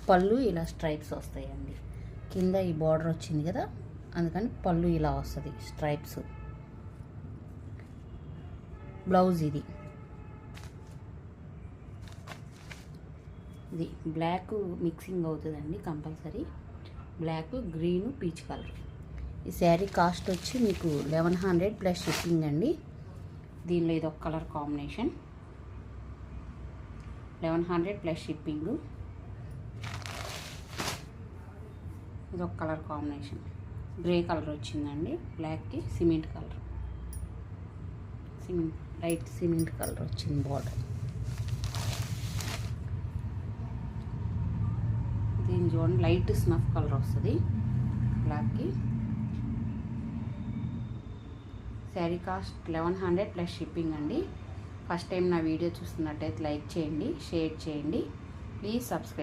పళ్ళు ఇలా స్ట్రైప్స్ వస్తాయండి. కింద ఈ బార్డర్ వచ్చింది కదా, అందుకని పళ్ళు ఇలా వస్తుంది స్ట్రైప్స్. బ్లౌజ్ ఇది బ్లాక్ మిక్సింగ్ అవుతుందండి compulsory. Black, green, peach colour. ఈ శారీ కాస్ట్ వచ్చి మీకు 1100 ప్లస్ షిప్పింగ్ అండి. దీనిలో ఇది ఒక కలర్ కాంబినేషన్, 1100 ప్లస్ షిప్పింగ్. ఇది ఒక కలర్ కాంబినేషన్, గ్రే కలర్ వచ్చిందండి. బ్లాక్కి cement colour, light cement colour వచ్చింది బార్డర్. దీని చూడండి లైట్ స్నఫ్ కలర్ వస్తుంది బ్లాక్కి. శారీ కాస్ట్ 1100 ప్లస్ షిప్పింగ్ అండి. ఫస్ట్ టైం నా వీడియో చూస్తున్నట్టయితే లైక్ చేయండి, షేర్ చేయండి, ప్లీజ్ సబ్స్క్రైబ్.